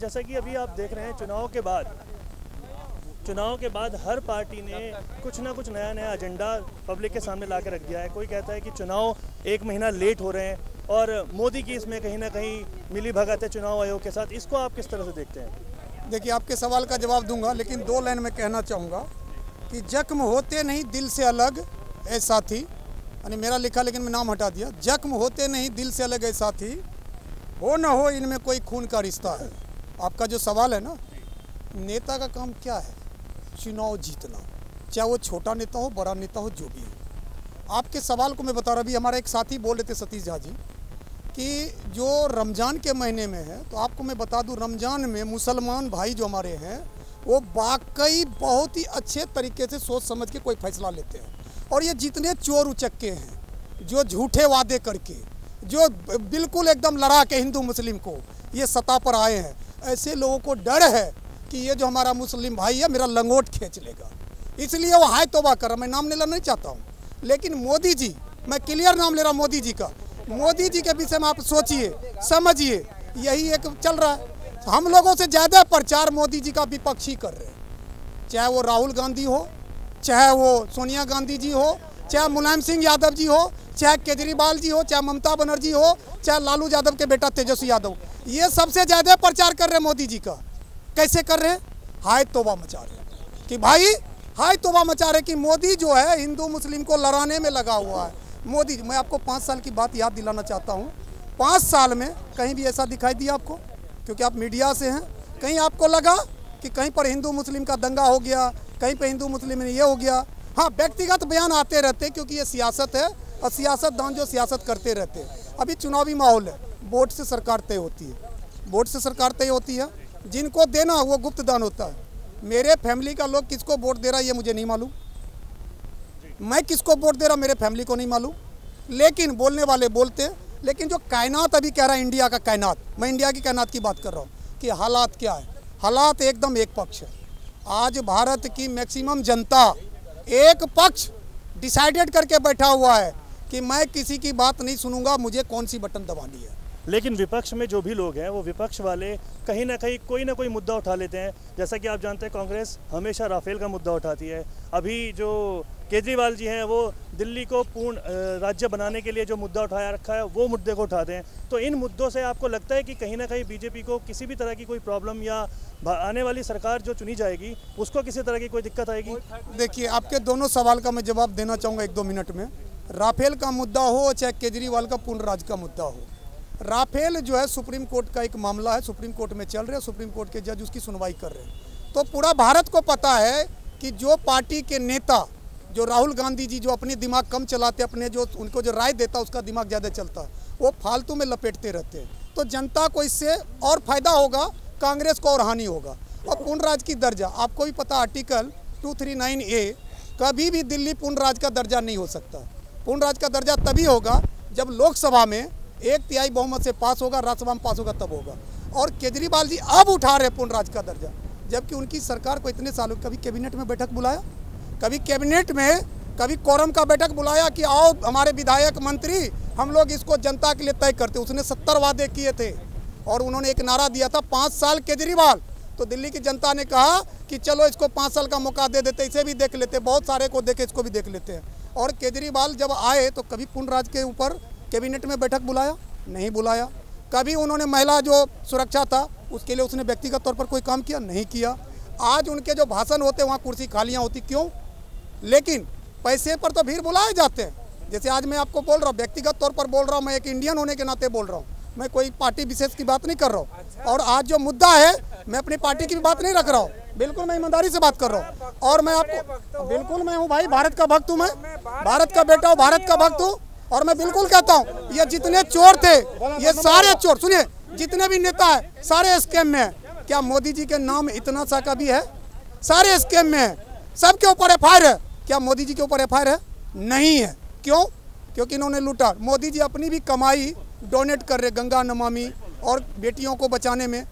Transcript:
जैसा कि अभी आप देख रहे हैं चुनाव के बाद हर पार्टी ने कुछ ना कुछ नया एजेंडा पब्लिक के सामने ला के रख दिया है। कोई कहता है कि चुनाव 1 महीना लेट हो रहे हैं और मोदी की इसमें कहीं ना कहीं मिली भगत है चुनाव आयोग के साथ। इसको आप किस तरह से देखते हैं? देखिए, आपके सवाल का जवाब दूंगा, लेकिन 2 लाइन में कहना चाहूँगा कि जख्म होते नहीं दिल से अलग ए साथी, यानी मेरा लिखा लेकिन मैं नाम हटा दिया। जख्म होते नहीं दिल से अलग ए साथी, हो न हो इनमें कोई खून का रिश्ता है। आपका जो सवाल है ना, नेता का काम क्या है? चुनाव जीतना, चाहे वो छोटा नेता हो बड़ा नेता हो, जो भी हो। आपके सवाल को मैं बता रहा, अभी हमारा एक साथी बोल रहे थे सतीश झा जी कि जो रमज़ान के महीने में है, तो आपको मैं बता दूं रमज़ान में मुसलमान भाई जो हमारे हैं वो वाकई बहुत ही अच्छे तरीके से सोच समझ के कोई फैसला लेते हैं। और ये जितने चोर उचक्के हैं जो झूठे वादे करके, जो बिल्कुल एकदम लड़ा के हिंदू मुस्लिम को ये सत्ता पर आए हैं, ऐसे लोगों को डर है कि ये जो हमारा मुस्लिम भाई है मेरा लंगोट खींच लेगा, इसलिए वो हाय तौबा कर रहा। मैं नाम लेना नहीं चाहता हूँ, लेकिन मोदी जी, मैं क्लियर नाम ले रहा हूँ मोदी जी का। मोदी जी के विषय में आप सोचिए समझिए, यही एक चल रहा है। हम लोगों से ज़्यादा प्रचार मोदी जी का विपक्षी कर रहे हैं, चाहे वो राहुल गांधी हो, चाहे वो सोनिया गांधी जी हो, चाहे मुलायम सिंह यादव जी हो, चाहे केजरीवाल जी हो, चाहे ममता बनर्जी हो, चाहे लालू यादव के बेटा तेजस्वी यादव, ये सबसे ज़्यादा प्रचार कर रहे हैं मोदी जी का। कैसे कर रहे हैं? हाय तौबा मचा रहे हैं कि भाई, हाय तौबा मचा रहे कि मोदी जो है हिंदू मुस्लिम को लड़ाने में लगा हुआ है। मोदी, मैं आपको 5 साल की बात याद दिलाना चाहता हूँ। 5 साल में कहीं भी ऐसा दिखाई दिया आपको? क्योंकि आप मीडिया से हैं, कहीं आपको लगा कि कहीं पर हिंदू मुस्लिम का दंगा हो गया, कहीं पर हिंदू मुस्लिम में ये हो गया? हाँ, व्यक्तिगत बयान आते रहते क्योंकि ये सियासत है और सियासतदान जो सियासत करते रहते हैं। अभी चुनावी माहौल है, वोट से सरकार तय होती है, वोट से सरकार तय होती है। जिनको देना वो गुप्त दान होता है। मेरे फैमिली का लोग किसको वोट दे रहा है ये मुझे नहीं मालूम, मैं किसको वोट दे रहा मेरे फैमिली को नहीं मालूम, लेकिन बोलने वाले बोलते हैं। लेकिन जो कायनात अभी कह रहा है, इंडिया का कायनात, मैं इंडिया की कायनात की बात कर रहा हूँ कि हालात क्या है। हालात एकदम एक पक्ष है। आज भारत की मैक्सिमम जनता एक पक्ष डिसाइडेड करके बैठा हुआ है कि मैं किसी की बात नहीं सुनूंगा, मुझे कौन सी बटन दबानी है। लेकिन विपक्ष में जो भी लोग हैं वो विपक्ष वाले कहीं ना कहीं कोई ना कोई मुद्दा उठा लेते हैं। जैसा कि आप जानते हैं कांग्रेस हमेशा राफेल का मुद्दा उठाती है। अभी जो केजरीवाल जी हैं वो दिल्ली को पूर्ण राज्य बनाने के लिए जो मुद्दा उठाया रखा है वो मुद्दे को उठाते हैं। तो इन मुद्दों से आपको लगता है कि कहीं ना कहीं बीजेपी को किसी भी तरह की कोई प्रॉब्लम या आने वाली सरकार जो चुनी जाएगी उसको किसी तरह की कोई दिक्कत आएगी? देखिए, आपके दोनों सवाल का मैं जवाब देना चाहूँगा 1-2 मिनट में। राफेल का मुद्दा हो चाहे केजरीवाल का पूर्ण राज्य का मुद्दा हो, राफेल जो है सुप्रीम कोर्ट का एक मामला है, सुप्रीम कोर्ट में चल रहे हैं, सुप्रीम कोर्ट के जज उसकी सुनवाई कर रहे हैं। तो पूरा भारत को पता है कि जो पार्टी के नेता, जो राहुल गांधी जी जो अपने दिमाग कम चलाते, अपने जो उनको जो राय देता उसका दिमाग ज़्यादा चलता, वो फालतू में लपेटते रहते हैं। तो जनता को इससे और फायदा होगा, कांग्रेस को और हानि होगा। और पूर्ण राज्य की दर्जा आपको भी पता, आर्टिकल 239A, कभी भी दिल्ली पूर्ण राज्य का दर्जा नहीं हो सकता। पूर्ण राज्य का दर्जा तभी होगा जब लोकसभा में 1/3 बहुमत से पास होगा, राज्यसभा में पास होगा, तब होगा। और केजरीवाल जी अब उठा रहे पूर्ण राज्य का दर्जा, जबकि उनकी सरकार को इतने सालों कभी कैबिनेट में बैठक बुलाया, कभी कैबिनेट में कभी कोरम का बैठक बुलाया कि आओ हमारे विधायक मंत्री हम लोग इसको जनता के लिए तय करते। उसने 70 वादे किए थे और उन्होंने एक नारा दिया था 5 साल केजरीवाल। तो दिल्ली की जनता ने कहा कि चलो इसको 5 साल का मौका दे देते, इसे भी देख लेते, बहुत सारे को देखे, इसको भी देख लेते हैं। और केजरीवाल जब आए तो कभी पूर्ण राज्य के ऊपर कैबिनेट में बैठक बुलाया? नहीं बुलाया। कभी उन्होंने महिला जो सुरक्षा था उसके लिए उसने व्यक्तिगत तौर पर कोई काम किया? नहीं किया। आज उनके जो भाषण होते वहाँ कुर्सी खालियाँ होती, क्यों? लेकिन पैसे पर तो भीड़ बुलाए जाते हैं। जैसे आज मैं आपको बोल रहा हूँ, व्यक्तिगत तौर पर बोल रहा हूँ, मैं एक इंडियन होने के नाते बोल रहा हूँ, मैं कोई पार्टी विशेष की बात नहीं कर रहा हूँ। और आज जो मुद्दा है, मैं अपनी पार्टी की भी बात नहीं रख रहा हूँ, बिल्कुल मैं ईमानदारी से बात कर रहा हूँ। और मैं आपको बिल्कुल, मैं हूँ भाई, भारत का भक्त हूँ, मैं भारत का बेटा हूँ, भारत का भक्त हूँ। और मैं बिल्कुल कहता हूँ ये जितने चोर थे, ये सारे चोर, सुनिए, जितने भी नेता है सारे स्कैम में है। क्या मोदी जी के नाम इतना सा का भी है? सारे स्कैम में है, सबके ऊपर FIR है। क्या मोदी जी के ऊपर FIR है? नहीं है। क्यों? क्योंकि इन्होंने लूटा। मोदी जी अपनी भी कमाई डोनेट कर रहे, गंगा नमामि और बेटियों को बचाने में।